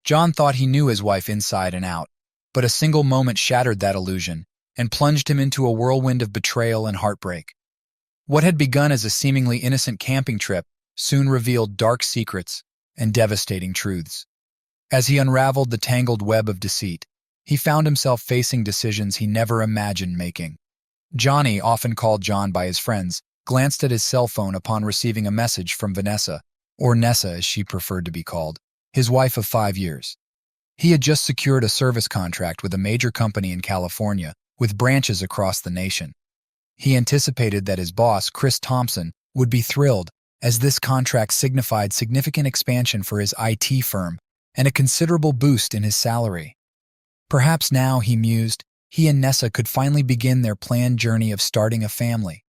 John thought he knew his wife inside and out, but a single moment shattered that illusion and plunged him into a whirlwind of betrayal and heartbreak. What had begun as a seemingly innocent camping trip soon revealed dark secrets and devastating truths. As he unraveled the tangled web of deceit, he found himself facing decisions he never imagined making. Johnny, often called John by his friends, glanced at his cell phone upon receiving a message from Vanessa, or Nessa as she preferred to be called, his wife of 5 years. He had just secured a service contract with a major company in California, with branches across the nation. He anticipated that his boss, Chris Thompson, would be thrilled, as this contract signified significant expansion for his IT firm and a considerable boost in his salary. Perhaps now, he mused, he and Nessa could finally begin their planned journey of starting a family.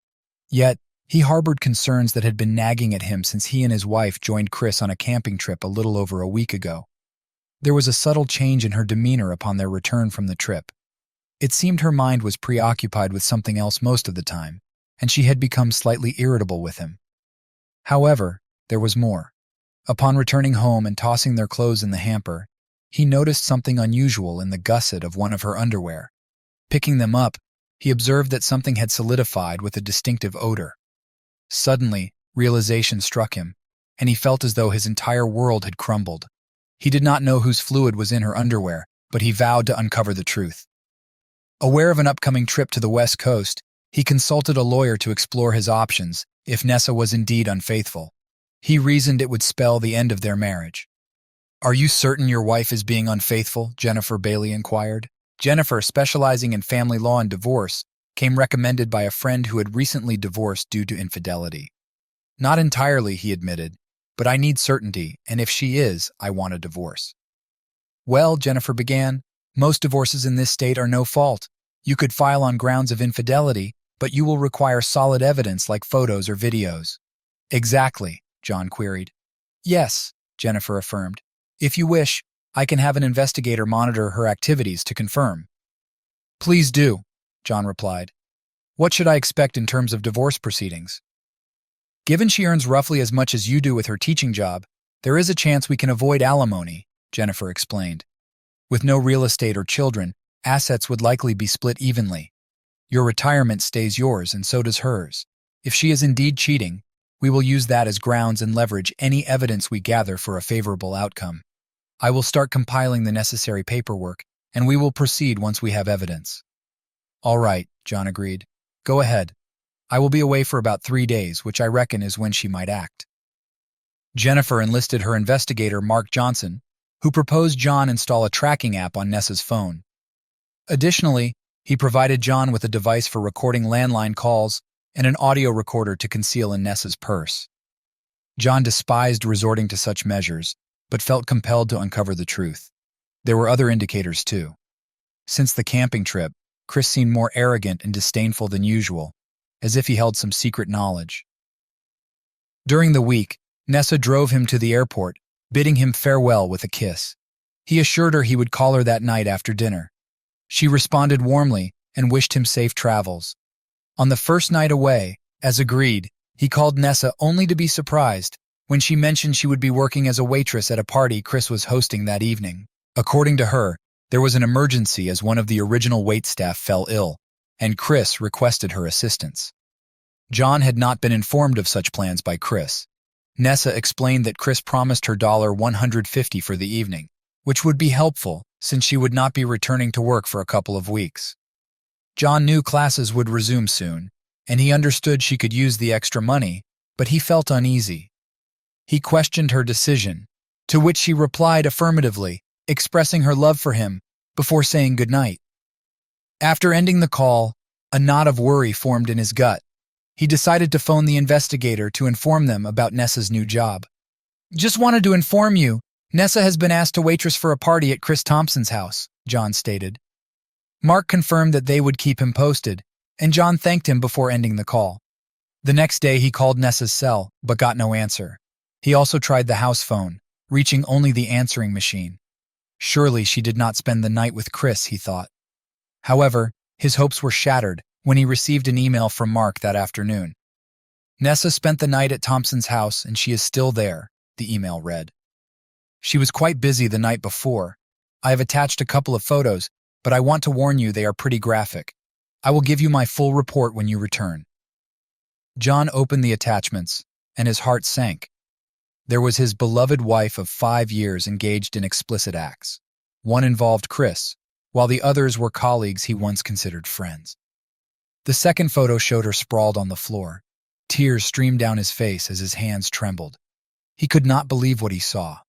Yet, he harbored concerns that had been nagging at him since he and his wife joined Chris on a camping trip a little over a week ago. There was a subtle change in her demeanor upon their return from the trip. It seemed her mind was preoccupied with something else most of the time, and she had become slightly irritable with him. However, there was more. Upon returning home and tossing their clothes in the hamper, he noticed something unusual in the gusset of one of her underwear. Picking them up, he observed that something had solidified with a distinctive odor. Suddenly, realization struck him, and he felt as though his entire world had crumbled. He did not know whose fluid was in her underwear, but he vowed to uncover the truth. Aware of an upcoming trip to the West Coast, he consulted a lawyer to explore his options if Nessa was indeed unfaithful. He reasoned it would spell the end of their marriage. "Are you certain your wife is being unfaithful?" Jennifer Bailey inquired. Jennifer, specializing in family law and divorce, came recommended by a friend who had recently divorced due to infidelity. "Not entirely," he admitted, "but I need certainty, and if she is, I want a divorce." "Well," Jennifer began, "most divorces in this state are no fault. You could file on grounds of infidelity, but you will require solid evidence like photos or videos." "Exactly," John queried. "Yes," Jennifer affirmed. "If you wish, I can have an investigator monitor her activities to confirm." "Please do," John replied. "What should I expect in terms of divorce proceedings?" "Given she earns roughly as much as you do with her teaching job, there is a chance we can avoid alimony," Jennifer explained. "With no real estate or children, assets would likely be split evenly. Your retirement stays yours and so does hers. If she is indeed cheating, we will use that as grounds and leverage any evidence we gather for a favorable outcome. I will start compiling the necessary paperwork, and we will proceed once we have evidence." "All right," John agreed. "Go ahead. I will be away for about 3 days, which I reckon is when she might act." Jennifer enlisted her investigator, Mark Johnson, who proposed John install a tracking app on Nessa's phone. Additionally, he provided John with a device for recording landline calls and an audio recorder to conceal in Nessa's purse. John despised resorting to such measures, but felt compelled to uncover the truth. There were other indicators, too. Since the camping trip, Chris seemed more arrogant and disdainful than usual, as if he held some secret knowledge. During the week, Nessa drove him to the airport, bidding him farewell with a kiss. He assured her he would call her that night after dinner. She responded warmly and wished him safe travels. On the first night away, as agreed, he called Nessa only to be surprised when she mentioned she would be working as a waitress at a party Chris was hosting that evening. According to her, there was an emergency as one of the original waitstaff fell ill, and Chris requested her assistance. John had not been informed of such plans by Chris. Nessa explained that Chris promised her $150 for the evening, which would be helpful since she would not be returning to work for a couple of weeks. John knew classes would resume soon, and he understood she could use the extra money, but he felt uneasy. He questioned her decision, to which she replied affirmatively, expressing her love for him before saying goodnight. After ending the call, a knot of worry formed in his gut. He decided to phone the investigator to inform them about Nessa's new job. "Just wanted to inform you, Nessa has been asked to waitress for a party at Chris Thompson's house," John stated. Mark confirmed that they would keep him posted, and John thanked him before ending the call. The next day he called Nessa's cell, but got no answer. He also tried the house phone, reaching only the answering machine. Surely she did not spend the night with Chris, he thought. However, his hopes were shattered when he received an email from Mark that afternoon. "Nessa spent the night at Thompson's house and she is still there," the email read. She was quite busy the night before. I have attached a couple of photos, but I want to warn you they are pretty graphic. I will give you my full report when you return." John opened the attachments, and his heart sank. There was his beloved wife of 5 years engaged in explicit acts. One involved Chris, while the others were colleagues he once considered friends. The second photo showed her sprawled on the floor. Tears streamed down his face as his hands trembled. He could not believe what he saw.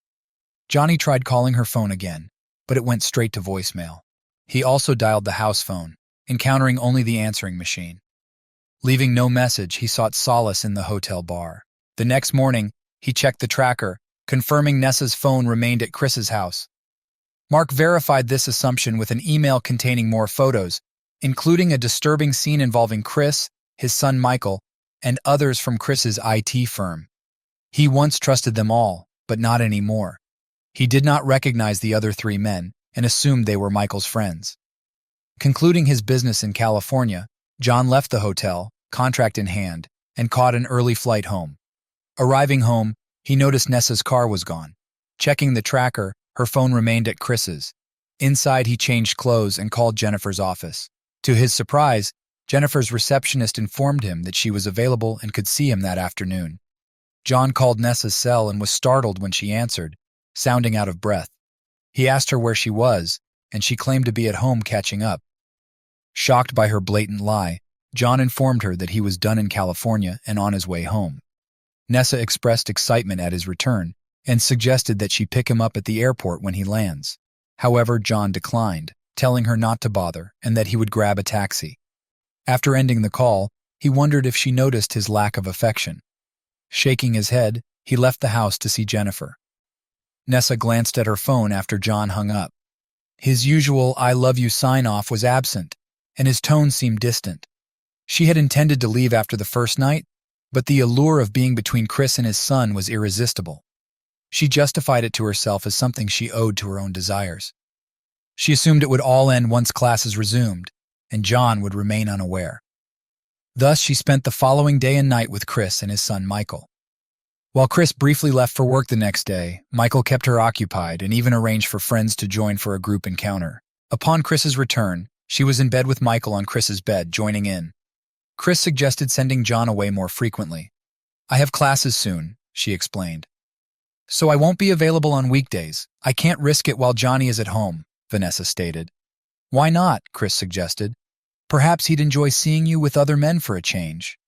Johnny tried calling her phone again, but it went straight to voicemail. He also dialed the house phone, encountering only the answering machine. Leaving no message, he sought solace in the hotel bar. The next morning, he checked the tracker, confirming Nessa's phone remained at Chris's house. Mark verified this assumption with an email containing more photos, including a disturbing scene involving Chris, his son Michael, and others from Chris's IT firm. He once trusted them all, but not anymore. He did not recognize the other 3 men and assumed they were Michael's friends. Concluding his business in California, John left the hotel, contract in hand, and caught an early flight home. Arriving home, he noticed Nessa's car was gone. Checking the tracker, her phone remained at Chris's. Inside, he changed clothes and called Jennifer's office. To his surprise, Jennifer's receptionist informed him that she was available and could see him that afternoon. John called Nessa's cell and was startled when she answered, sounding out of breath. He asked her where she was, and she claimed to be at home catching up. Shocked by her blatant lie, John informed her that he was done in California and on his way home. Nessa expressed excitement at his return and suggested that she pick him up at the airport when he lands. However, John declined, telling her not to bother and that he would grab a taxi. After ending the call, he wondered if she noticed his lack of affection. Shaking his head, he left the house to see Jennifer. Nessa glanced at her phone after John hung up. His usual "I love you" sign-off was absent, and his tone seemed distant. She had intended to leave after the first night, but the allure of being between Chris and his son was irresistible. She justified it to herself as something she owed to her own desires. She assumed it would all end once classes resumed, and John would remain unaware. Thus, she spent the following day and night with Chris and his son Michael. While Chris briefly left for work the next day, Michael kept her occupied and even arranged for friends to join for a group encounter. Upon Chris's return, she was in bed with Michael on Chris's bed, joining in. Chris suggested sending John away more frequently. "I have classes soon," she explained. "So I won't be available on weekdays. I can't risk it while Johnny is at home," Vanessa stated. "Why not?" Chris suggested. "Perhaps he'd enjoy seeing you with other men for a change."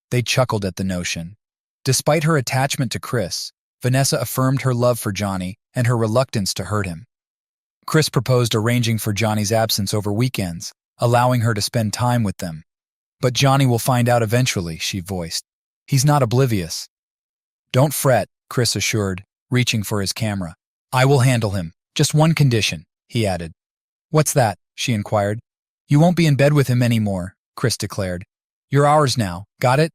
They chuckled at the notion. Despite her attachment to Chris, Vanessa affirmed her love for Johnny and her reluctance to hurt him. Chris proposed arranging for Johnny's absence over weekends, allowing her to spend time with them. "But Johnny will find out eventually," she voiced. "He's not oblivious." "Don't fret," Chris assured, reaching for his camera. "I will handle him. Just one condition," he added. "What's that?" she inquired. "You won't be in bed with him anymore," Chris declared. "You're ours now, got it?"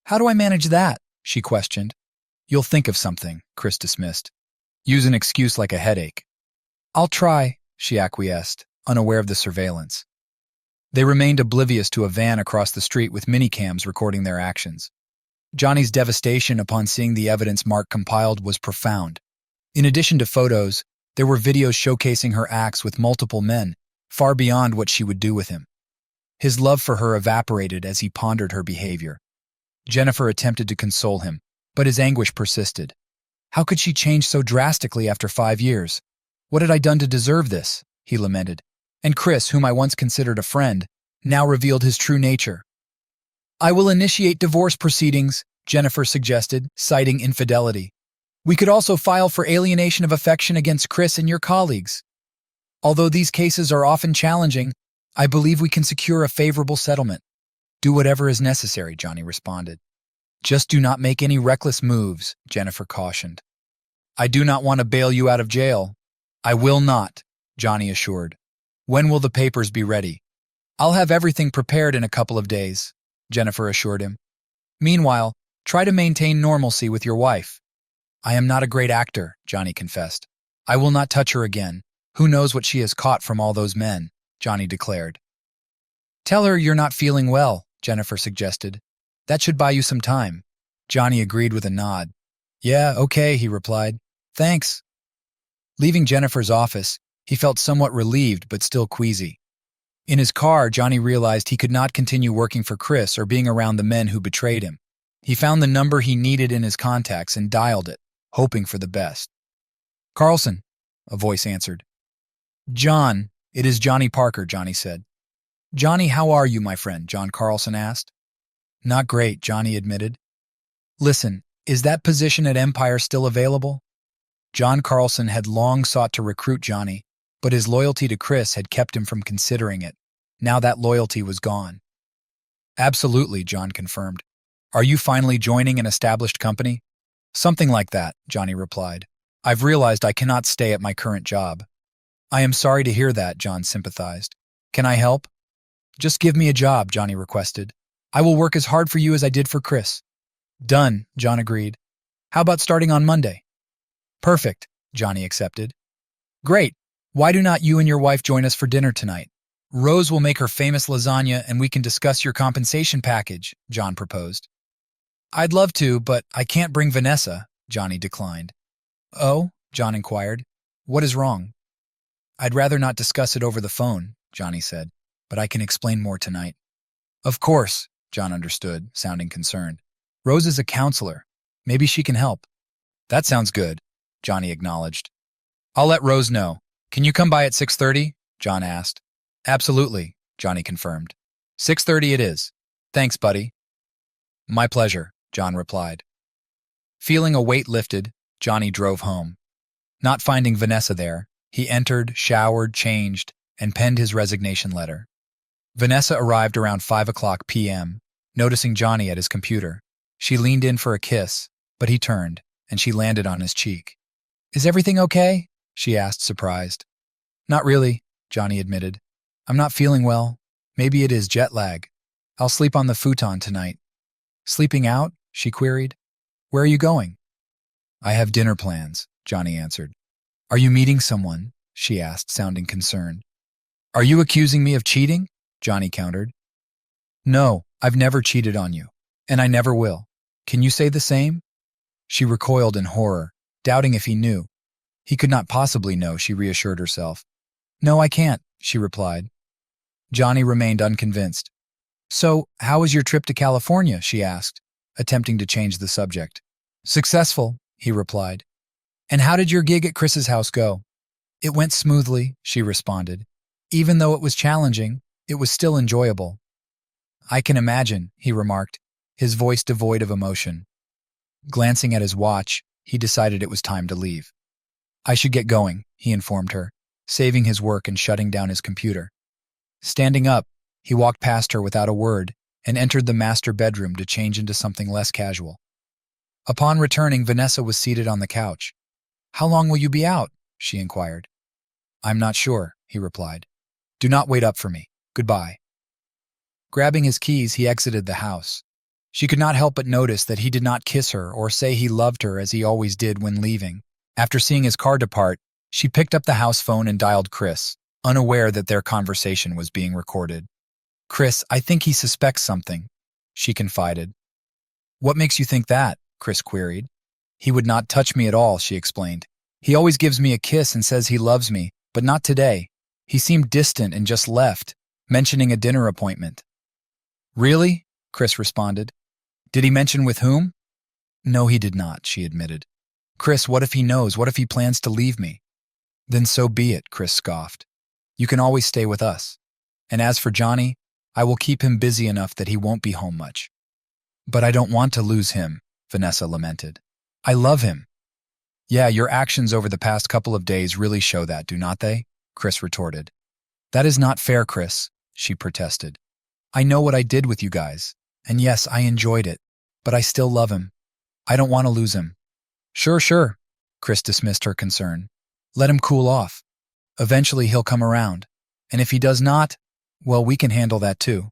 "How do I manage that?" she questioned. "You'll think of something," Chris dismissed. "Use an excuse like a headache." "I'll try," she acquiesced, unaware of the surveillance. They remained oblivious to a van across the street with minicams recording their actions. Johnny's devastation upon seeing the evidence Mark compiled was profound. In addition to photos, there were videos showcasing her acts with multiple men, far beyond what she would do with him. His love for her evaporated as he pondered her behavior. Jennifer attempted to console him, but his anguish persisted. How could she change so drastically after 5 years? "What had I done to deserve this?" he lamented. And Chris, whom I once considered a friend, now revealed his true nature. "I will initiate divorce proceedings," Jennifer suggested, citing infidelity. "We could also file for alienation of affection against Chris and your colleagues. Although these cases are often challenging, I believe we can secure a favorable settlement." "Do whatever is necessary," Johnny responded. "Just do not make any reckless moves," Jennifer cautioned. "I do not want to bail you out of jail." "I will not," Johnny assured. "When will the papers be ready?" "I'll have everything prepared in a couple of days," Jennifer assured him. "Meanwhile, try to maintain normalcy with your wife." "I am not a great actor," Johnny confessed. "I will not touch her again. Who knows what she has caught from all those men," Johnny declared. "Tell her you're not feeling well," Jennifer suggested. "That should buy you some time." Johnny agreed with a nod. "Yeah, okay," he replied. "Thanks." Leaving Jennifer's office, he felt somewhat relieved but still queasy. In his car, Johnny realized he could not continue working for Chris or being around the men who betrayed him. He found the number he needed in his contacts and dialed it, hoping for the best. "Carlson," a voice answered. "John, it is Johnny Parker," Johnny said. "Johnny, how are you, my friend?" John Carlson asked. "Not great," Johnny admitted. "Listen, is that position at Empire still available?" John Carlson had long sought to recruit Johnny, but his loyalty to Chris had kept him from considering it. Now that loyalty was gone. "Absolutely," John confirmed. "Are you finally joining an established company?" "Something like that," Johnny replied. "I've realized I cannot stay at my current job." "I am sorry to hear that," John sympathized. "Can I help?" "Just give me a job," Johnny requested. "I will work as hard for you as I did for Chris." "Done," John agreed. "How about starting on Monday?" "Perfect," Johnny accepted. "Great. Why do not you and your wife join us for dinner tonight? Rose will make her famous lasagna and we can discuss your compensation package," John proposed. "I'd love to, but I can't bring Vanessa," Johnny declined. "Oh?" John inquired. "What is wrong?" "I'd rather not discuss it over the phone," Johnny said, "but I can explain more tonight." "Of course," John understood, sounding concerned. "Rose is a counselor. Maybe she can help." "That sounds good," Johnny acknowledged. "I'll let Rose know. Can you come by at 6:30? John asked. "Absolutely," Johnny confirmed. 6:30 it is. Thanks, buddy." "My pleasure," John replied. Feeling a weight lifted, Johnny drove home. Not finding Vanessa there, he entered, showered, changed, and penned his resignation letter. Vanessa arrived around 5 p.m., noticing Johnny at his computer. She leaned in for a kiss, but he turned, and she landed on his cheek. "Is everything okay?" she asked, surprised. "Not really," Johnny admitted. "I'm not feeling well. Maybe it is jet lag. I'll sleep on the futon tonight." "Sleeping out?" she queried. "Where are you going?" "I have dinner plans," Johnny answered. "Are you meeting someone?" she asked, sounding concerned. "Are you accusing me of cheating?" Johnny countered. "No, I've never cheated on you, and I never will. Can you say the same?" She recoiled in horror, doubting if he knew. He could not possibly know, she reassured herself. "No, I can't," she replied. Johnny remained unconvinced. "So, how was your trip to California?" she asked, attempting to change the subject. "Successful," he replied. "And how did your gig at Chris's house go?" "It went smoothly," she responded. "Even though it was challenging, it was still enjoyable." "I can imagine," he remarked, his voice devoid of emotion. Glancing at his watch, he decided it was time to leave. "I should get going," he informed her, saving his work and shutting down his computer. Standing up, he walked past her without a word and entered the master bedroom to change into something less casual. Upon returning, Vanessa was seated on the couch. "How long will you be out?" she inquired. "I'm not sure," he replied. "Do not wait up for me. Goodbye." Grabbing his keys, he exited the house. She could not help but notice that he did not kiss her or say he loved her as he always did when leaving. After seeing his car depart, she picked up the house phone and dialed Chris, unaware that their conversation was being recorded. "Chris, I think he suspects something," she confided. "What makes you think that?" Chris queried. "He would not touch me at all," she explained. "He always gives me a kiss and says he loves me, but not today. He seemed distant and just left, mentioning a dinner appointment." "Really?" Chris responded. "Did he mention with whom?" "No, he did not," she admitted. "Chris, what if he knows? What if he plans to leave me?" "Then so be it," Chris scoffed. "You can always stay with us. And as for Johnny, I will keep him busy enough that he won't be home much." "But I don't want to lose him," Vanessa lamented. "I love him." "Yeah, your actions over the past couple of days really show that, do not they?" Chris retorted. "That is not fair, Chris," she protested. "I know what I did with you guys, and yes, I enjoyed it, but I still love him. I don't want to lose him." Sure, Chris dismissed her concern. "Let him cool off. Eventually he'll come around, and if he does not, well, we can handle that too."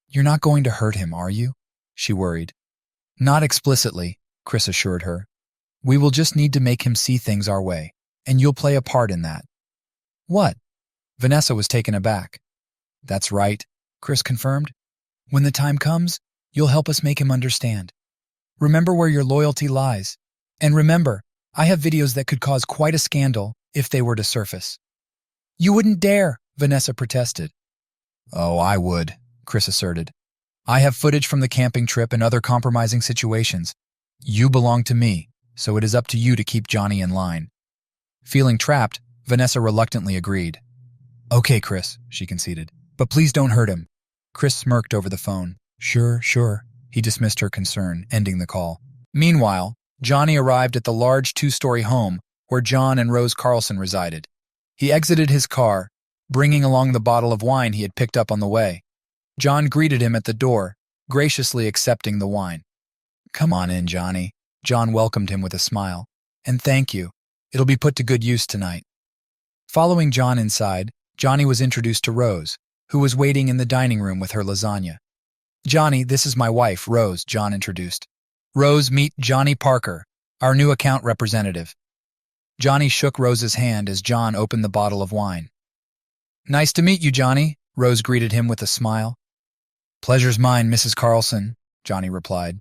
"You're not going to hurt him, are you?" she worried. "Not explicitly," Chris assured her. "We will just need to make him see things our way, and you'll play a part in that." "What?" Vanessa was taken aback. "That's right," Chris confirmed. "When the time comes, you'll help us make him understand. Remember where your loyalty lies. And remember, I have videos that could cause quite a scandal if they were to surface. You wouldn't dare, Vanessa protested. Oh, I would, Chris asserted. I have footage from the camping trip and other compromising situations. You belong to me, so it is up to you to keep Johnny in line. Feeling trapped, Vanessa reluctantly agreed. Okay, Chris, she conceded, but please don't hurt him. Chris smirked over the phone. Sure. He dismissed her concern, ending the call. Meanwhile, Johnny arrived at the large two-story home where John and Rose Carlson resided. He exited his car, bringing along the bottle of wine he had picked up on the way. John greeted him at the door, graciously accepting the wine. Come on in, Johnny. John welcomed him with a smile. And thank you. It'll be put to good use tonight. Following John inside, Johnny was introduced to Rose, who was waiting in the dining room with her lasagna. Johnny, this is my wife, Rose, John introduced. Rose, meet Johnny Parker, our new account representative. Johnny shook Rose's hand as John opened the bottle of wine. Nice to meet you, Johnny, Rose greeted him with a smile. Pleasure's mine, Mrs. Carlson, Johnny replied.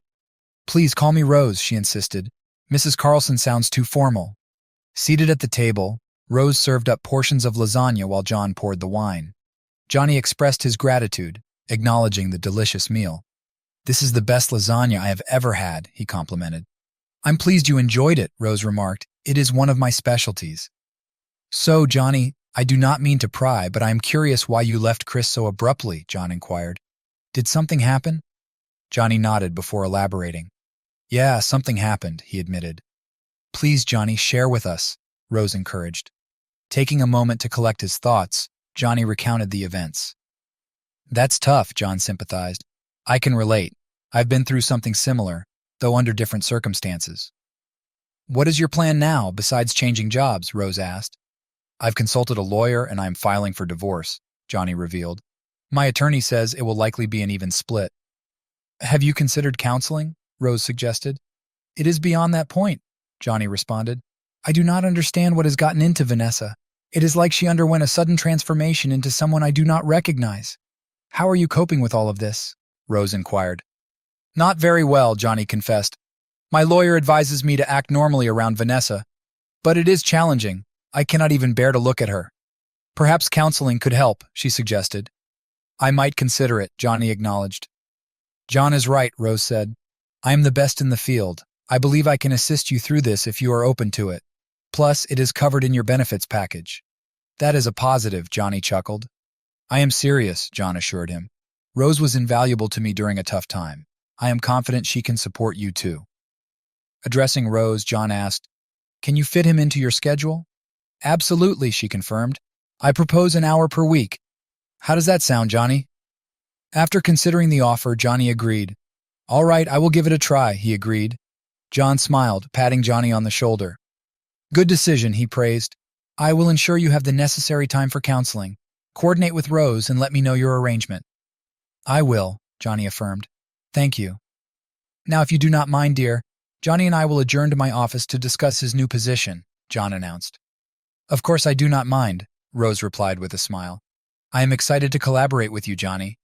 Please call me Rose, she insisted. Mrs. Carlson sounds too formal. Seated at the table, Rose served up portions of lasagna while John poured the wine. Johnny expressed his gratitude, acknowledging the delicious meal. This is the best lasagna I have ever had, he complimented. I'm pleased you enjoyed it, Rose remarked. It is one of my specialties. So, Johnny, I do not mean to pry, but I am curious why you left Chris so abruptly, John inquired. Did something happen? Johnny nodded before elaborating. Yeah, something happened, he admitted. Please, Johnny, share with us, Rose encouraged. Taking a moment to collect his thoughts, Johnny recounted the events. That's tough, John sympathized. I can relate. I've been through something similar, though under different circumstances. What is your plan now, besides changing jobs? Rose asked. I've consulted a lawyer and I'm filing for divorce, Johnny revealed. My attorney says it will likely be an even split. Have you considered counseling? Rose suggested. It is beyond that point, Johnny responded. I do not understand what has gotten into Vanessa. It is like she underwent a sudden transformation into someone I do not recognize. How are you coping with all of this? Rose inquired. Not very well, Johnny confessed. My lawyer advises me to act normally around Vanessa, but it is challenging. I cannot even bear to look at her. Perhaps counseling could help, she suggested. I might consider it, Johnny acknowledged. John is right, Rose said. I am the best in the field. I believe I can assist you through this if you are open to it. Plus, it is covered in your benefits package. That is a positive, Johnny chuckled. I am serious, John assured him. Rose was invaluable to me during a tough time. I am confident she can support you too. Addressing Rose, John asked, Can you fit him into your schedule? Absolutely, she confirmed. I propose an hour per week. How does that sound, Johnny? After considering the offer, Johnny agreed. All right, I will give it a try, he agreed. John smiled, patting Johnny on the shoulder. Good decision, he praised. I will ensure you have the necessary time for counseling. Coordinate with Rose and let me know your arrangement. I will, Johnny affirmed. Thank you. Now, if you do not mind, dear, Johnny and I will adjourn to my office to discuss his new position, John announced. Of course I do not mind, Rose replied with a smile. I am excited to collaborate with you, Johnny.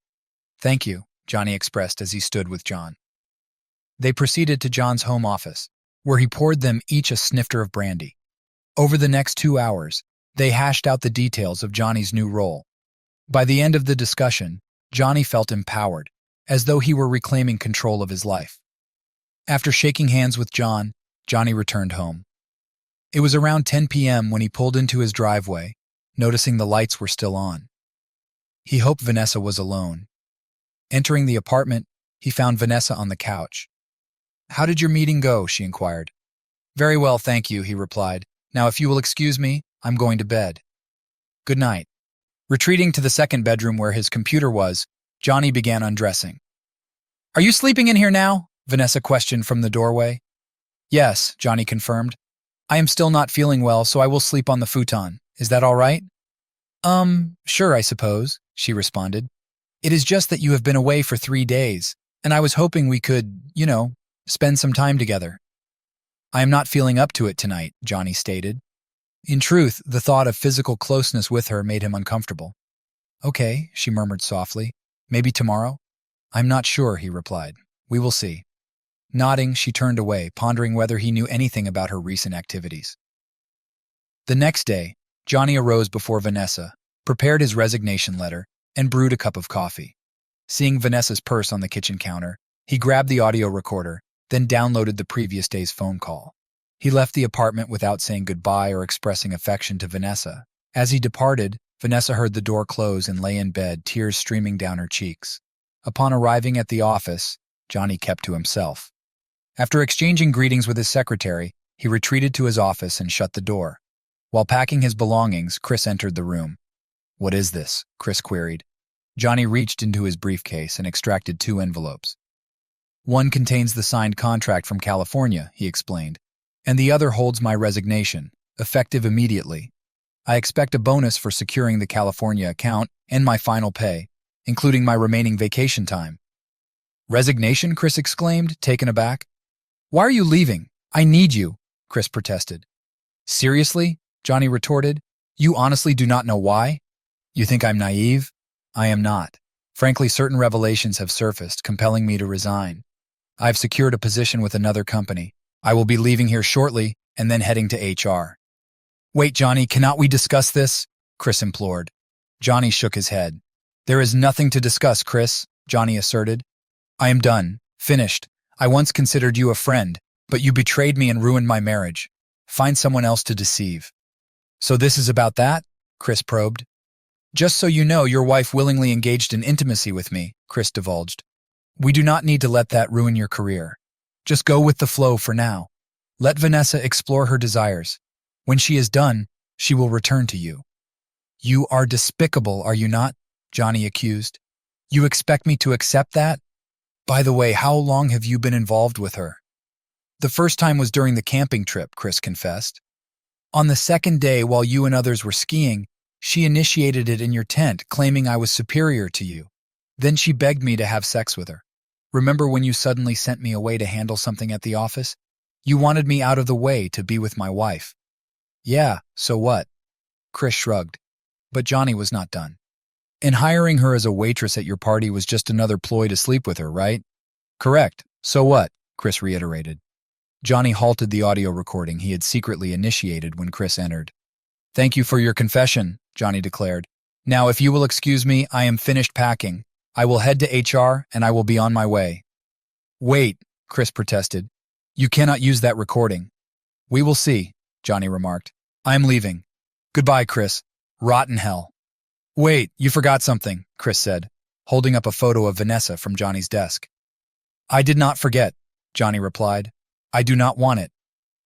Thank you, Johnny expressed as he stood with John. They proceeded to John's home office, where he poured them each a snifter of brandy. Over the next 2 hours, they hashed out the details of Johnny's new role. By the end of the discussion, Johnny felt empowered, as though he were reclaiming control of his life. After shaking hands with John, Johnny returned home. It was around 10 p.m. when he pulled into his driveway, noticing the lights were still on. He hoped Vanessa was alone. Entering the apartment, he found Vanessa on the couch. How did your meeting go? She inquired. Very well, thank you, he replied. Now, if you will excuse me, I'm going to bed. Good night. Retreating to the second bedroom where his computer was, Johnny began undressing. Are you sleeping in here now? Vanessa questioned from the doorway. Yes, Johnny confirmed. I am still not feeling well, so I will sleep on the futon. Is that all right? Sure, I suppose, she responded. It is just that you have been away for 3 days, and I was hoping we could, spend some time together. I am not feeling up to it tonight, Johnny stated. In truth, the thought of physical closeness with her made him uncomfortable. Okay, she murmured softly. Maybe tomorrow? I'm not sure, he replied. We will see. Nodding, she turned away, pondering whether he knew anything about her recent activities. The next day, Johnny arose before Vanessa, prepared his resignation letter, and brewed a cup of coffee. Seeing Vanessa's purse on the kitchen counter, he grabbed the audio recorder, then downloaded the previous day's phone call. He left the apartment without saying goodbye or expressing affection to Vanessa. As he departed, Vanessa heard the door close and lay in bed, tears streaming down her cheeks. Upon arriving at the office, Johnny kept to himself. After exchanging greetings with his secretary, he retreated to his office and shut the door. While packing his belongings, Chris entered the room. "What is this?" Chris queried. Johnny reached into his briefcase and extracted 2 envelopes. "One contains the signed contract from California," he explained, "and the other holds my resignation, effective immediately. I expect a bonus for securing the California account and my final pay, including my remaining vacation time." "Resignation?" Chris exclaimed, taken aback. "Why are you leaving? I need you," Chris protested. "Seriously?" Johnny retorted. "You honestly do not know why? You think I'm naive? I am not. Frankly, certain revelations have surfaced, compelling me to resign. I've secured a position with another company. I will be leaving here shortly and then heading to HR." "Wait, Johnny, cannot we discuss this?" Chris implored. Johnny shook his head. "There is nothing to discuss, Chris," Johnny asserted. "I am done. Finished. I once considered you a friend, but you betrayed me and ruined my marriage. Find someone else to deceive." "So this is about that?" Chris probed. "Just so you know, your wife willingly engaged in intimacy with me," Chris divulged. "We do not need to let that ruin your career. Just go with the flow for now. Let Vanessa explore her desires. When she is done, she will return to you." "You are despicable, are you not?" Johnny accused. "You expect me to accept that? By the way, how long have you been involved with her?" "The first time was during the camping trip," Chris confessed. "On the second day, while you and others were skiing, she initiated it in your tent, claiming I was superior to you. Then she begged me to have sex with her. Remember when you suddenly sent me away to handle something at the office? You wanted me out of the way to be with my wife." "Yeah, so what?" Chris shrugged. But Johnny was not done. "And hiring her as a waitress at your party was just another ploy to sleep with her, right?" "Correct. So what?" Chris reiterated. Johnny halted the audio recording he had secretly initiated when Chris entered. "Thank you for your confession," Johnny declared. "Now, if you will excuse me, I am finished packing. I will head to HR and I will be on my way." "Wait," Chris protested. "You cannot use that recording." "We will see," Johnny remarked. "I am leaving. Goodbye, Chris. Rotten hell." "Wait, you forgot something," Chris said, holding up a photo of Vanessa from Johnny's desk. "I did not forget," Johnny replied. "I do not want it.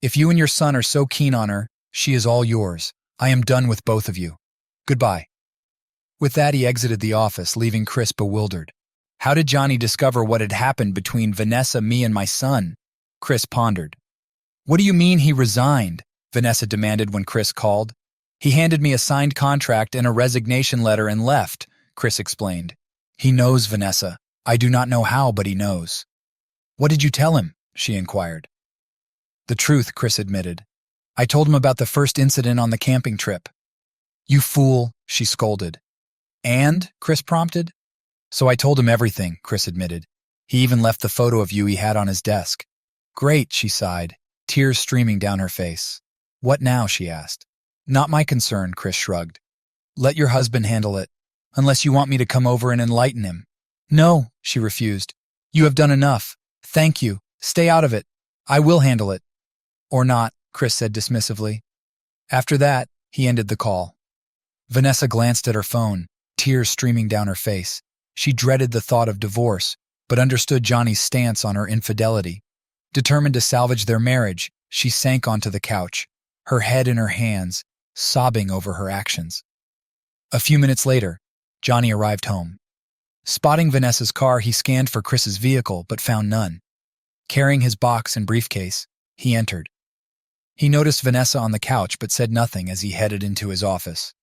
If you and your son are so keen on her, she is all yours. I am done with both of you. Goodbye." With that, he exited the office, leaving Chris bewildered. How did Johnny discover what had happened between Vanessa, me, and my son? Chris pondered. "What do you mean he resigned?" Vanessa demanded when Chris called. "He handed me a signed contract and a resignation letter and left," Chris explained. "He knows, Vanessa. I do not know how, but he knows." "What did you tell him?" she inquired. "The truth," Chris admitted. "I told him about the first incident on the camping trip." "You fool," she scolded. "And?" Chris prompted. "So I told him everything," Chris admitted. "He even left the photo of you he had on his desk." "Great," she sighed, tears streaming down her face. "What now?" she asked. "Not my concern," Chris shrugged. "Let your husband handle it, unless you want me to come over and enlighten him." "No," she refused. "You have done enough. Thank you. Stay out of it. I will handle it." "Or not," Chris said dismissively. After that, he ended the call. Vanessa glanced at her phone, tears streaming down her face. She dreaded the thought of divorce, but understood Johnny's stance on her infidelity. Determined to salvage their marriage, she sank onto the couch, her head in her hands, sobbing over her actions. A few minutes later, Johnny arrived home. Spotting Vanessa's car, he scanned for Chris's vehicle but found none. Carrying his box and briefcase, he entered. He noticed Vanessa on the couch but said nothing as he headed into his office.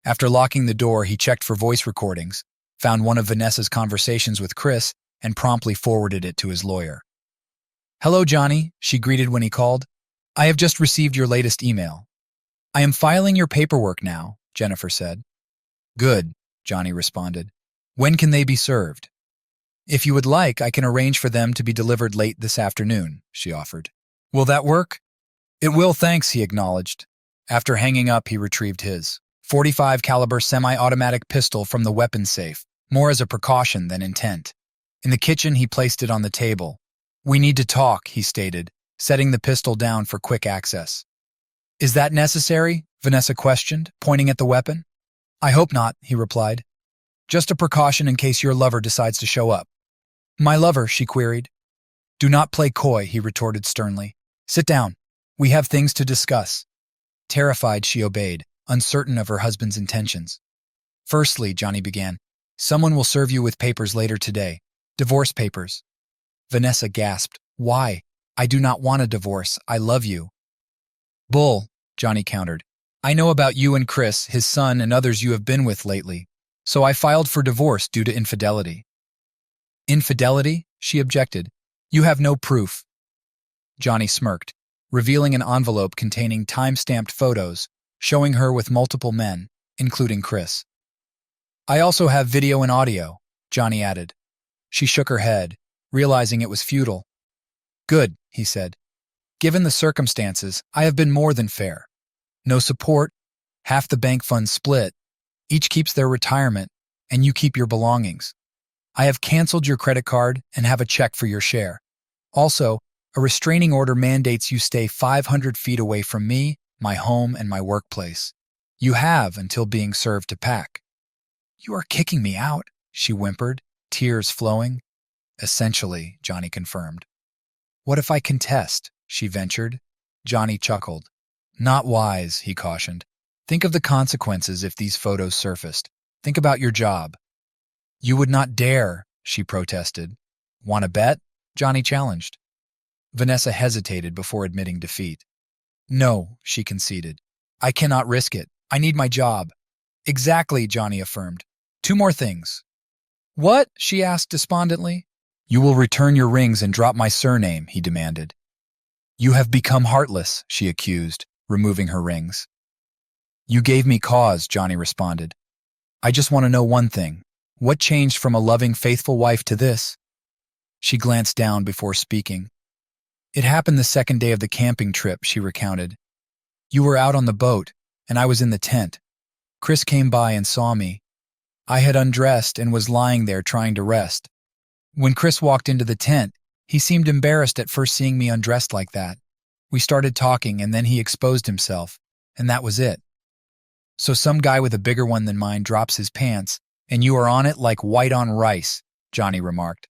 After locking the door, he checked for voice recordings, found one of Vanessa's conversations with Chris, and promptly forwarded it to his lawyer. "Hello, Johnny," she greeted when he called. "I have just received your latest email." "I am filing your paperwork now," Jennifer said. "Good," Johnny responded. "When can they be served?" If you would like, I can arrange for them to be delivered late this afternoon, she offered. Will that work? It will, thanks, he acknowledged. After hanging up, he retrieved his .45 caliber semi-automatic pistol from the weapons safe, more as a precaution than intent. In the kitchen, he placed it on the table. We need to talk, he stated, setting the pistol down for quick access. Is that necessary? Vanessa questioned, pointing at the weapon. I hope not, he replied. Just a precaution in case your lover decides to show up. My lover, she queried. Do not play coy, he retorted sternly. Sit down. We have things to discuss. Terrified, she obeyed, uncertain of her husband's intentions. Firstly, Johnny began, someone will serve you with papers later today. Divorce papers. Vanessa gasped. Why? I do not want a divorce. I love you. Bull, Johnny countered. I know about you and Chris, his son, and others you have been with lately, so I filed for divorce due to infidelity. Infidelity? She objected. You have no proof. Johnny smirked, revealing an envelope containing time-stamped photos showing her with multiple men, including Chris. I also have video and audio, Johnny added. She shook her head, realizing it was futile. Good, he said. Given the circumstances, I have been more than fair. No support, half the bank funds split, each keeps their retirement, and you keep your belongings. I have canceled your credit card and have a check for your share. Also, a restraining order mandates you stay 500 feet away from me, my home, and my workplace. You have until being served to pack. You are kicking me out, she whimpered, tears flowing. Essentially, Johnny confirmed. What if I contest? She ventured. Johnny chuckled. Not wise, he cautioned. Think of the consequences if these photos surfaced. Think about your job. You would not dare, she protested. Want to bet? Johnny challenged. Vanessa hesitated before admitting defeat. No, she conceded. I cannot risk it. I need my job. Exactly, Johnny affirmed. 2 more things. What? She asked despondently. You will return your rings and drop my surname, he demanded. You have become heartless, she accused, removing her rings. You gave me cause, Johnny responded. I just want to know one thing. What changed from a loving, faithful wife to this? She glanced down before speaking. It happened the second day of the camping trip, she recounted. You were out on the boat, and I was in the tent. Chris came by and saw me. I had undressed and was lying there trying to rest. When Chris walked into the tent, he seemed embarrassed at first seeing me undressed like that. We started talking, and then he exposed himself, and that was it. So some guy with a bigger one than mine drops his pants, and you are on it like white on rice, Johnny remarked.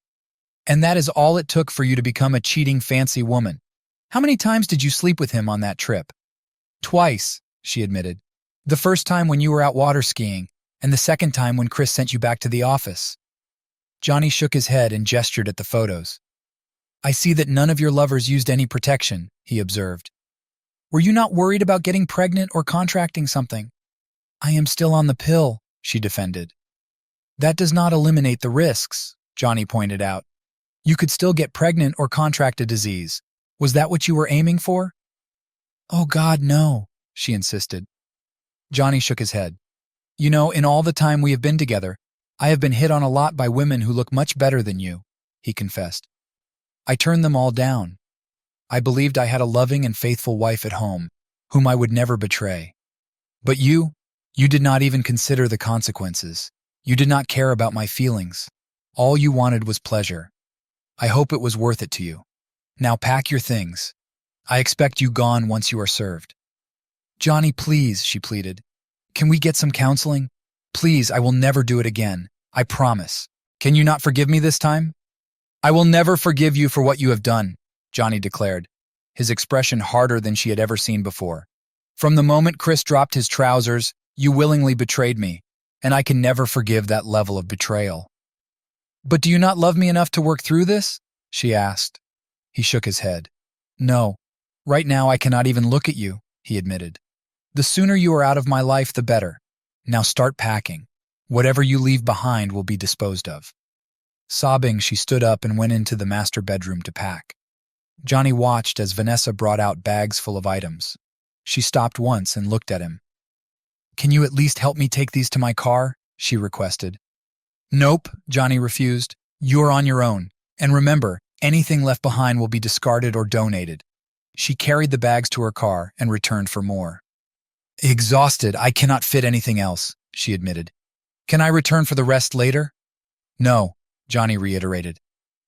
And that is all it took for you to become a cheating fancy woman. How many times did you sleep with him on that trip? Twice, she admitted. The first time when you were out water skiing, and the second time when Chris sent you back to the office. Johnny shook his head and gestured at the photos. I see that none of your lovers used any protection, he observed. Were you not worried about getting pregnant or contracting something? I am still on the pill, she defended. That does not eliminate the risks, Johnny pointed out. You could still get pregnant or contract a disease. Was that what you were aiming for? Oh God, no, she insisted. Johnny shook his head. You know, in all the time we have been together, I have been hit on a lot by women who look much better than you, he confessed. I turned them all down. I believed I had a loving and faithful wife at home, whom I would never betray. But you did not even consider the consequences. You did not care about my feelings. All you wanted was pleasure. I hope it was worth it to you. Now pack your things. I expect you gone once you are served. Johnny, please, she pleaded. Can we get some counseling? Please, I will never do it again. I promise. Can you not forgive me this time? I will never forgive you for what you have done, Johnny declared, his expression harder than she had ever seen before. From the moment Chris dropped his trousers, you willingly betrayed me, and I can never forgive that level of betrayal. But do you not love me enough to work through this? She asked. He shook his head. No, right now I cannot even look at you, he admitted. The sooner you are out of my life, the better. Now start packing. Whatever you leave behind will be disposed of. Sobbing, she stood up and went into the master bedroom to pack. Johnny watched as Vanessa brought out bags full of items. She stopped once and looked at him. Can you at least help me take these to my car? She requested. Nope, Johnny refused. You're on your own. And remember, anything left behind will be discarded or donated. She carried the bags to her car and returned for more. Exhausted, I cannot fit anything else, she admitted. Can I return for the rest later? No, Johnny reiterated.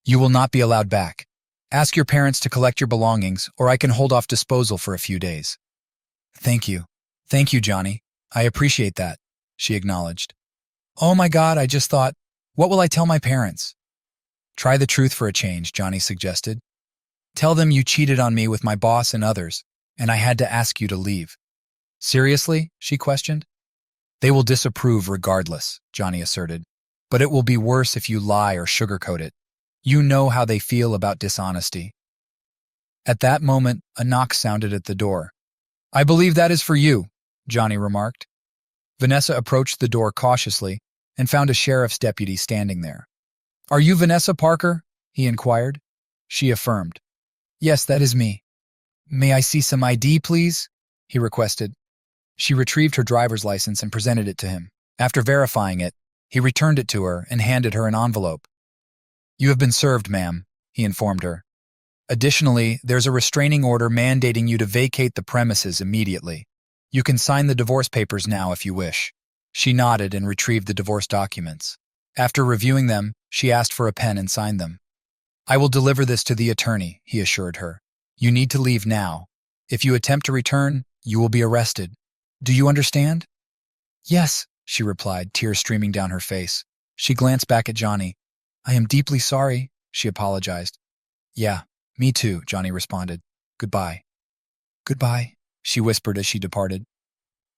You will not be allowed back. Ask your parents to collect your belongings, or I can hold off disposal for a few days. Thank you. Thank you, Johnny. I appreciate that, she acknowledged. Oh my God, I just thought, what will I tell my parents? Try the truth for a change, Johnny suggested. Tell them you cheated on me with my boss and others, and I had to ask you to leave. Seriously? She questioned. They will disapprove regardless, Johnny asserted. But it will be worse if you lie or sugarcoat it. You know how they feel about dishonesty. At that moment, a knock sounded at the door. I believe that is for you, Johnny remarked. Vanessa approached the door cautiously and found a sheriff's deputy standing there. Are you Vanessa Parker? He inquired. She affirmed. Yes, that is me. May I see some ID, please? He requested. She retrieved her driver's license and presented it to him. After verifying it, he returned it to her and handed her an envelope. You have been served, ma'am, he informed her. Additionally, there's a restraining order mandating you to vacate the premises immediately. You can sign the divorce papers now if you wish. She nodded and retrieved the divorce documents. After reviewing them, she asked for a pen and signed them. I will deliver this to the attorney, he assured her. You need to leave now. If you attempt to return, you will be arrested. Do you understand? Yes, she replied, tears streaming down her face. She glanced back at Johnny. I am deeply sorry, she apologized. Yeah, me too, Johnny responded. Goodbye. Goodbye, she whispered as she departed.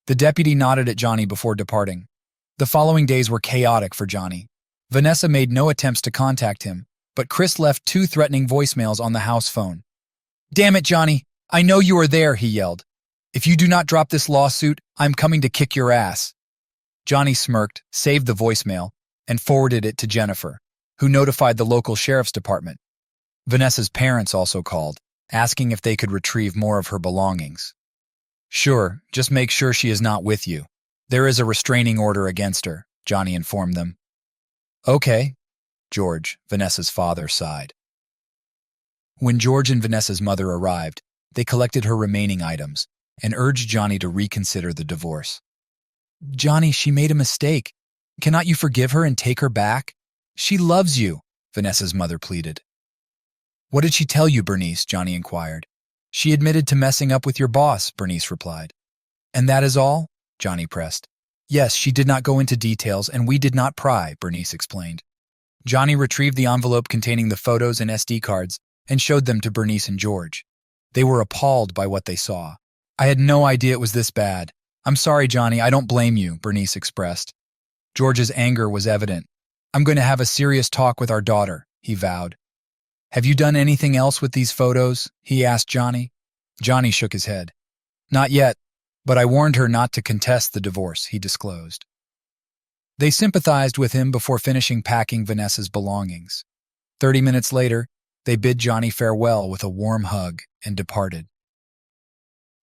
The deputy nodded at Johnny before departing. The following days were chaotic for Johnny. Vanessa made no attempts to contact him, but Chris left 2 threatening voicemails on the house phone. Damn it, Johnny! I know you are there, he yelled. If you do not drop this lawsuit, I'm coming to kick your ass. Johnny smirked, saved the voicemail, and forwarded it to Jennifer, who notified the local sheriff's department. Vanessa's parents also called, asking if they could retrieve more of her belongings. Sure, just make sure she is not with you. There is a restraining order against her, Johnny informed them. Okay, George, Vanessa's father, sighed. When George and Vanessa's mother arrived, they collected her remaining items and urged Johnny to reconsider the divorce. Johnny, she made a mistake. Cannot you forgive her and take her back? She loves you, Vanessa's mother pleaded. What did she tell you, Bernice? Johnny inquired. She admitted to messing up with your boss, Bernice replied. And that is all? Johnny pressed. Yes, she did not go into details and we did not pry, Bernice explained. Johnny retrieved the envelope containing the photos and SD cards and showed them to Bernice and George. They were appalled by what they saw. I had no idea it was this bad. I'm sorry, Johnny, I don't blame you, Bernice expressed. George's anger was evident. I'm going to have a serious talk with our daughter, he vowed. Have you done anything else with these photos? He asked Johnny. Johnny shook his head. Not yet, but I warned her not to contest the divorce, he disclosed. They sympathized with him before finishing packing Vanessa's belongings. 30 minutes later, they bid Johnny farewell with a warm hug and departed.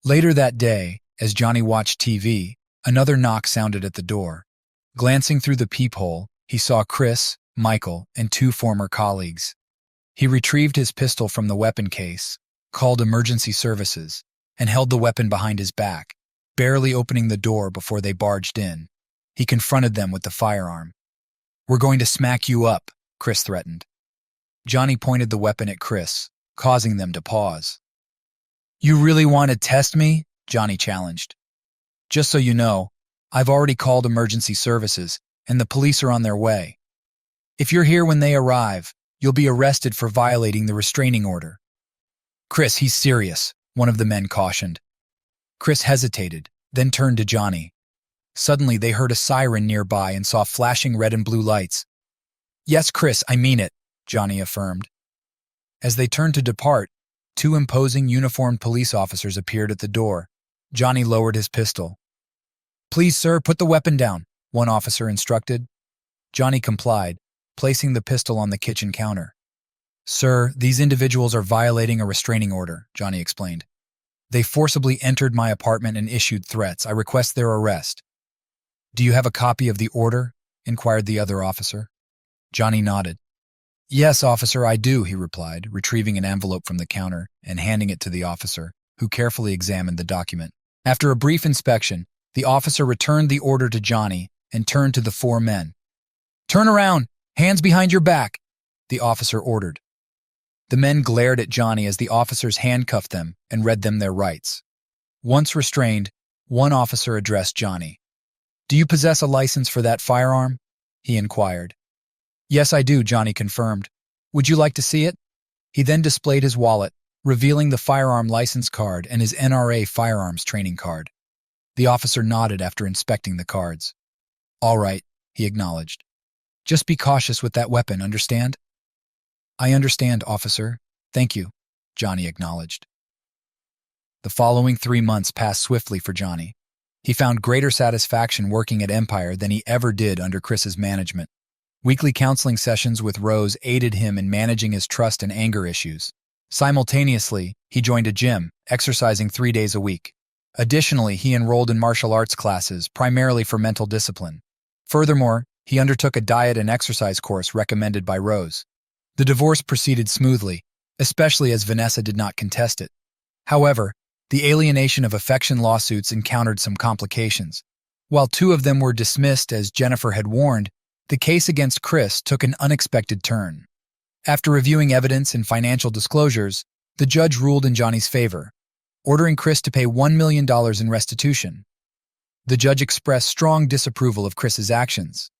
Later that day, as Johnny watched TV, another knock sounded at the door. Glancing through the peephole, he saw Chris, Michael, and 2 former colleagues. He retrieved his pistol from the weapon case, called emergency services, and held the weapon behind his back, barely opening the door before they barged in. He confronted them with the firearm. We're going to smack you up, Chris threatened. Johnny pointed the weapon at Chris, causing them to pause. You really want to test me? Johnny challenged. Just so you know, I've already called emergency services, and the police are on their way. If you're here when they arrive, you'll be arrested for violating the restraining order. Chris, he's serious, one of the men cautioned. Chris hesitated, then turned to Johnny. Suddenly, they heard a siren nearby and saw flashing red and blue lights. Yes, Chris, I mean it, Johnny affirmed. As they turned to depart, 2 imposing uniformed police officers appeared at the door. Johnny lowered his pistol. Please, sir, put the weapon down, one officer instructed. Johnny complied, placing the pistol on the kitchen counter. Sir, these individuals are violating a restraining order, Johnny explained. They forcibly entered my apartment and issued threats. I request their arrest. Do you have a copy of the order? Inquired the other officer. Johnny nodded. Yes, officer, I do, he replied, retrieving an envelope from the counter and handing it to the officer, who carefully examined the document. After a brief inspection, the officer returned the order to Johnny and turned to the four men. "Turn around! Hands behind your back!" the officer ordered. The men glared at Johnny as the officers handcuffed them and read them their rights. Once restrained, one officer addressed Johnny. "Do you possess a license for that firearm?" he inquired. "Yes, I do," Johnny confirmed. "Would you like to see it?" He then displayed his wallet, revealing the firearm license card and his NRA firearms training card. The officer nodded after inspecting the cards. "All right," he acknowledged. "Just be cautious with that weapon, understand?" "I understand, officer. Thank you," Johnny acknowledged. The following 3 months passed swiftly for Johnny. He found greater satisfaction working at Empire than he ever did under Chris's management. Weekly counseling sessions with Rose aided him in managing his trust and anger issues. Simultaneously, he joined a gym, exercising 3 days a week. Additionally, he enrolled in martial arts classes, primarily for mental discipline. Furthermore, he undertook a diet and exercise course recommended by Rose. The divorce proceeded smoothly, especially as Vanessa did not contest it. However, the alienation of affection lawsuits encountered some complications. While 2 of them were dismissed as Jennifer had warned, the case against Chris took an unexpected turn. After reviewing evidence and financial disclosures, the judge ruled in Johnny's favor, ordering Chris to pay $1 million in restitution. The judge expressed strong disapproval of Chris's actions.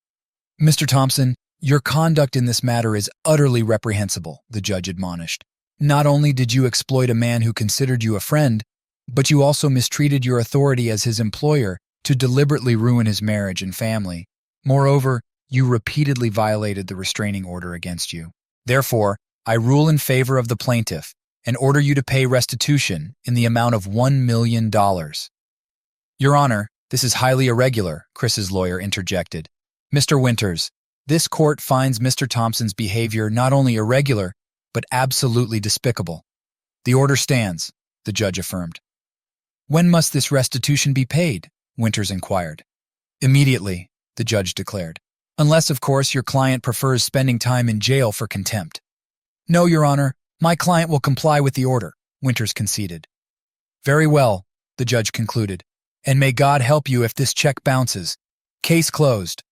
"Mr. Thompson, your conduct in this matter is utterly reprehensible," the judge admonished. "Not only did you exploit a man who considered you a friend, but you also mistreated your authority as his employer to deliberately ruin his marriage and family. Moreover, you repeatedly violated the restraining order against you. Therefore, I rule in favor of the plaintiff and order you to pay restitution in the amount of $1 million. "Your Honor, this is highly irregular," Chris's lawyer interjected. "Mr. Winters, this court finds Mr. Thompson's behavior not only irregular, but absolutely despicable." "The order stands," the judge affirmed. "When must this restitution be paid?" Winters inquired. "Immediately," the judge declared. "Unless, of course, your client prefers spending time in jail for contempt." "No, Your Honor, my client will comply with the order," Winters conceded. "Very well," the judge concluded, "and may God help you if this check bounces. Case closed."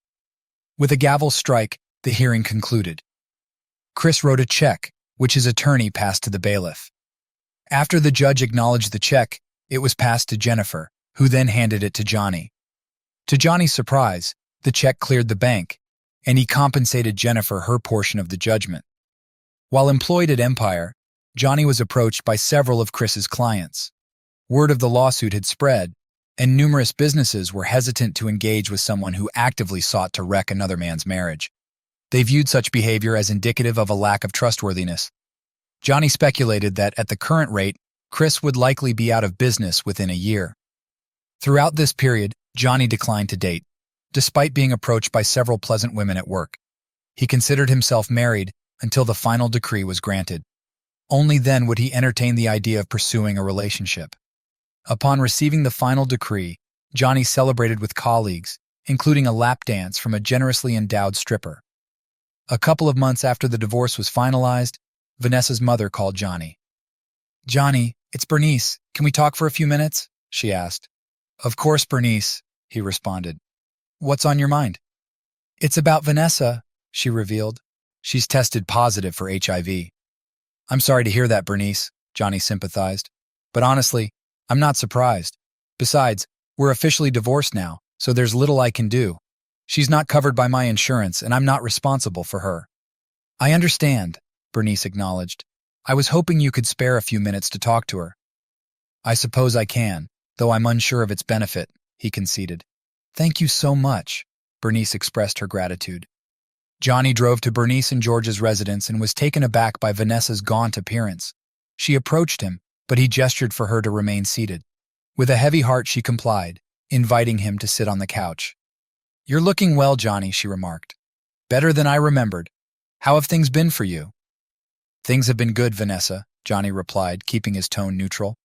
With a gavel strike, the hearing concluded. Chris wrote a check, which his attorney passed to the bailiff. After the judge acknowledged the check, it was passed to Jennifer, who then handed it to Johnny. To Johnny's surprise, the check cleared the bank, and he compensated Jennifer her portion of the judgment. While employed at Empire, Johnny was approached by several of Chris's clients. Word of the lawsuit had spread, and numerous businesses were hesitant to engage with someone who actively sought to wreck another man's marriage. They viewed such behavior as indicative of a lack of trustworthiness. Johnny speculated that, at the current rate, Chris would likely be out of business within a year. Throughout this period, Johnny declined to date, despite being approached by several pleasant women at work. He considered himself married until the final decree was granted. Only then would he entertain the idea of pursuing a relationship. Upon receiving the final decree, Johnny celebrated with colleagues, including a lap dance from a generously endowed stripper. A couple of months after the divorce was finalized, Vanessa's mother called Johnny. "Johnny, it's Bernice. Can we talk for a few minutes?" she asked. "Of course, Bernice," he responded. "What's on your mind?" "It's about Vanessa," she revealed. "She's tested positive for HIV." "I'm sorry to hear that, Bernice," Johnny sympathized. "But honestly, I'm not surprised. Besides, we're officially divorced now, so there's little I can do. She's not covered by my insurance, and I'm not responsible for her." "I understand," Bernice acknowledged. "I was hoping you could spare a few minutes to talk to her." "I suppose I can, though I'm unsure of its benefit," he conceded. "Thank you so much," Bernice expressed her gratitude. Johnny drove to Bernice and George's residence and was taken aback by Vanessa's gaunt appearance. She approached him, but he gestured for her to remain seated. With a heavy heart, she complied, inviting him to sit on the couch. "You're looking well, Johnny," she remarked. "Better than I remembered. How have things been for you?" "Things have been good, Vanessa," Johnny replied, keeping his tone neutral.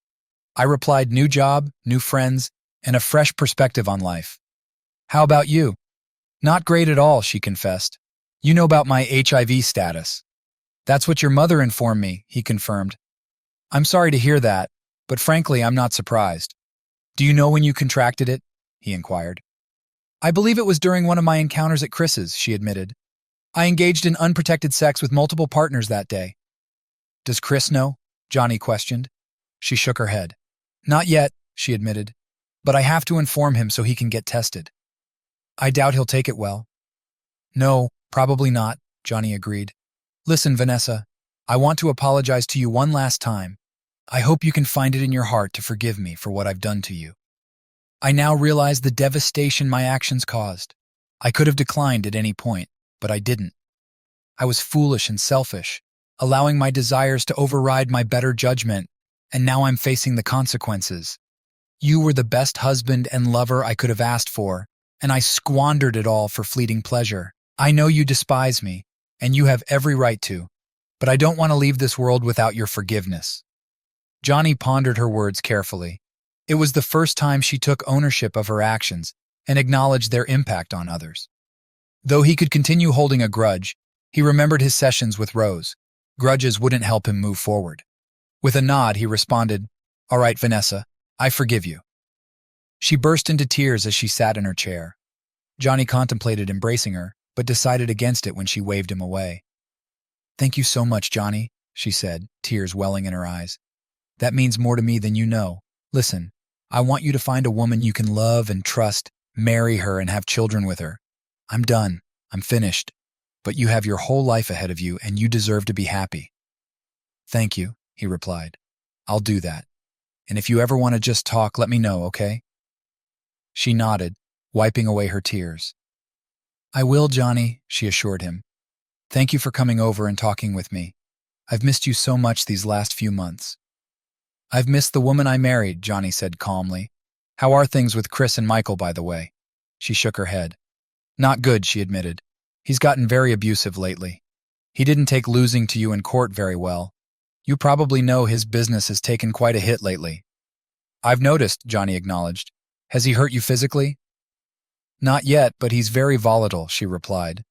I replied, "New job, new friends, and a fresh perspective on life." "How about you?" "Not great at all," she confessed. "You know about my HIV status." That's what your mother informed me, he confirmed. I'm sorry to hear that, but frankly, I'm not surprised. Do you know when you contracted it? He inquired. I believe it was during one of my encounters at Chris's, she admitted. I engaged in unprotected sex with multiple partners that day. Does Chris know? Johnny questioned. She shook her head. Not yet, she admitted, but I have to inform him so he can get tested. I doubt he'll take it well. No, probably not, Johnny agreed. Listen, Vanessa, I want to apologize to you one last time. I hope you can find it in your heart to forgive me for what I've done to you. I now realize the devastation my actions caused. I could have declined at any point, but I didn't. I was foolish and selfish, allowing my desires to override my better judgment, and now I'm facing the consequences. You were the best husband and lover I could have asked for, and I squandered it all for fleeting pleasure. I know you despise me, and you have every right to, but I don't want to leave this world without your forgiveness. Johnny pondered her words carefully. It was the first time she took ownership of her actions and acknowledged their impact on others. Though he could continue holding a grudge, he remembered his sessions with Rose. Grudges wouldn't help him move forward. With a nod, he responded, All right, Vanessa, I forgive you. She burst into tears as she sat in her chair. Johnny contemplated embracing her, but decided against it when she waved him away. Thank you so much, Johnny, she said, tears welling in her eyes. That means more to me than you know. Listen, I want you to find a woman you can love and trust, marry her and have children with her. I'm done. I'm finished. But you have your whole life ahead of you and you deserve to be happy. Thank you, he replied. I'll do that. And if you ever want to just talk, let me know, okay? She nodded, wiping away her tears. I will, Johnny, she assured him. Thank you for coming over and talking with me. I've missed you so much these last few months. I've missed the woman I married, Johnny said calmly. How are things with Chris and Michael, by the way? She shook her head. Not good, she admitted. He's gotten very abusive lately. He didn't take losing to you in court very well. You probably know his business has taken quite a hit lately. I've noticed, Johnny acknowledged. Has he hurt you physically? Not yet, but he's very volatile, she replied.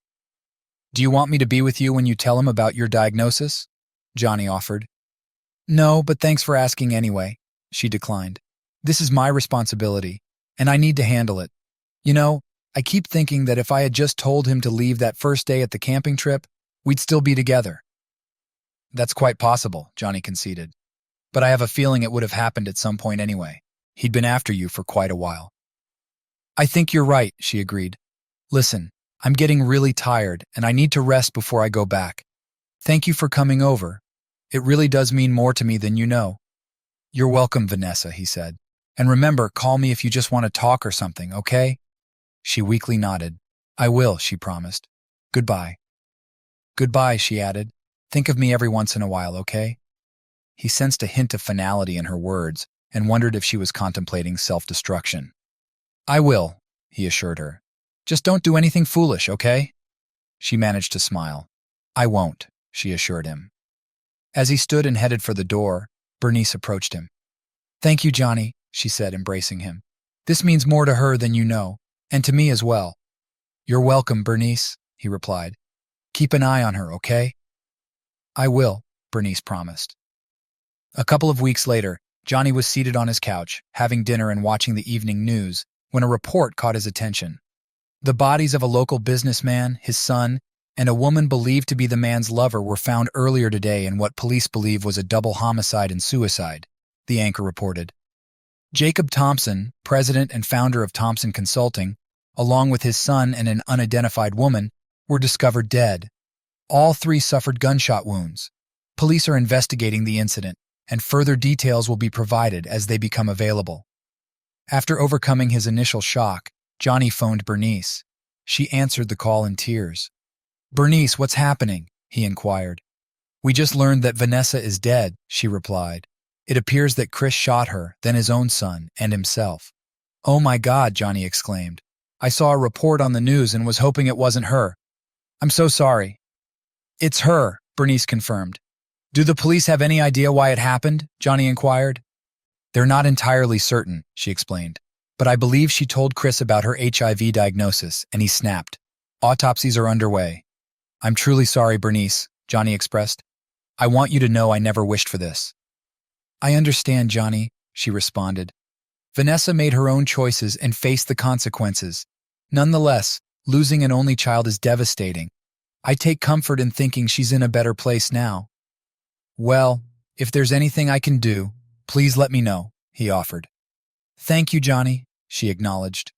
Do you want me to be with you when you tell him about your diagnosis? Johnny offered. No, but thanks for asking anyway, she declined. This is my responsibility, and I need to handle it. You know, I keep thinking that if I had just told him to leave that first day at the camping trip, we'd still be together. That's quite possible, Johnny conceded. But I have a feeling it would have happened at some point anyway. He'd been after you for quite a while. I think you're right, she agreed. Listen, I'm getting really tired, and I need to rest before I go back. Thank you for coming over. It really does mean more to me than you know. You're welcome, Vanessa, he said. And remember, call me if you just want to talk or something, okay? She weakly nodded. I will, she promised. Goodbye. Goodbye, she added. Think of me every once in a while, okay? He sensed a hint of finality in her words and wondered if she was contemplating self-destruction. I will, he assured her. Just don't do anything foolish, okay? She managed to smile. I won't, she assured him. As he stood and headed for the door, Bernice approached him. Thank you, Johnny, she said, embracing him. This means more to her than you know, and to me as well. You're welcome, Bernice, he replied. Keep an eye on her, okay? I will, Bernice promised. A couple of weeks later, Johnny was seated on his couch, having dinner and watching the evening news, when a report caught his attention. The bodies of a local businessman, his son, and a woman believed to be the man's lover were found earlier today in what police believe was a double homicide and suicide, the anchor reported. Jacob Thompson, president and founder of Thompson Consulting, along with his son and an unidentified woman, were discovered dead. All three suffered gunshot wounds. Police are investigating the incident, and further details will be provided as they become available. After overcoming his initial shock, Johnny phoned Bernice. She answered the call in tears. Bernice, what's happening? He inquired. We just learned that Vanessa is dead, she replied. It appears that Chris shot her, then his own son, and himself. Oh my God, Johnny exclaimed. I saw a report on the news and was hoping it wasn't her. I'm so sorry. It's her, Bernice confirmed. Do the police have any idea why it happened? Johnny inquired. They're not entirely certain, she explained. But I believe she told Chris about her HIV diagnosis, and he snapped. Autopsies are underway. I'm truly sorry, Bernice, Johnny expressed. I want you to know I never wished for this." "I understand, Johnny," she responded. Vanessa made her own choices and faced the consequences. Nonetheless, losing an only child is devastating. I take comfort in thinking she's in a better place now. "Well, if there's anything I can do, please let me know," he offered. "Thank you, Johnny," she acknowledged.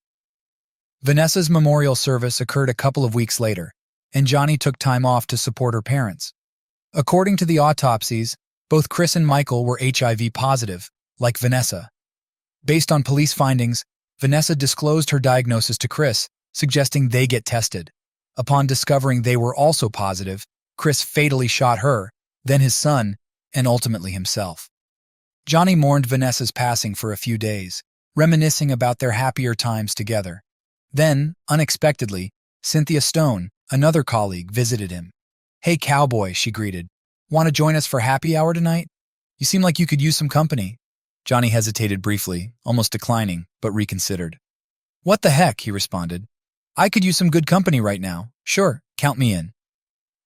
Vanessa's memorial service occurred a couple of weeks later, and Johnny took time off to support her parents. According to the autopsies, both Chris and Michael were HIV positive, like Vanessa. Based on police findings, Vanessa disclosed her diagnosis to Chris, suggesting they get tested. Upon discovering they were also positive, Chris fatally shot her, then his son, and ultimately himself. Johnny mourned Vanessa's passing for a few days, reminiscing about their happier times together. Then, unexpectedly, Cynthia Stone, another colleague, visited him. "Hey, cowboy," she greeted. "Want to join us for happy hour tonight? You seem like you could use some company." Johnny hesitated briefly, almost declining, but reconsidered. "What the heck?" he responded. "I could use some good company right now. Sure, count me in."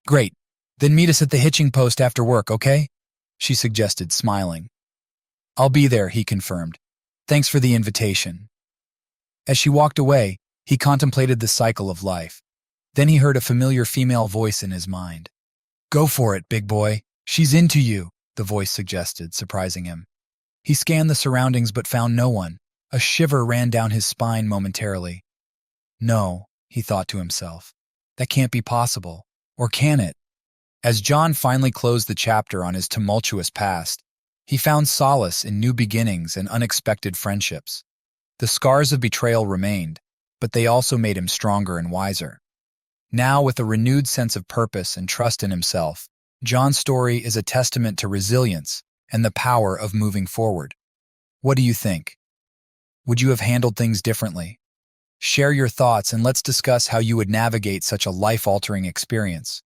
"Great. Then meet us at the hitching post after work, okay?" she suggested, smiling. "I'll be there," he confirmed. "Thanks for the invitation." As she walked away, he contemplated the cycle of life. Then he heard a familiar female voice in his mind. "Go for it, big boy. She's into you," the voice suggested, surprising him. He scanned the surroundings but found no one. A shiver ran down his spine momentarily. "No," he thought to himself. "That can't be possible. Or can it?" As John finally closed the chapter on his tumultuous past, he found solace in new beginnings and unexpected friendships. The scars of betrayal remained, but they also made him stronger and wiser. Now, with a renewed sense of purpose and trust in himself, John's story is a testament to resilience and the power of moving forward. What do you think? Would you have handled things differently? Share your thoughts and let's discuss how you would navigate such a life-altering experience.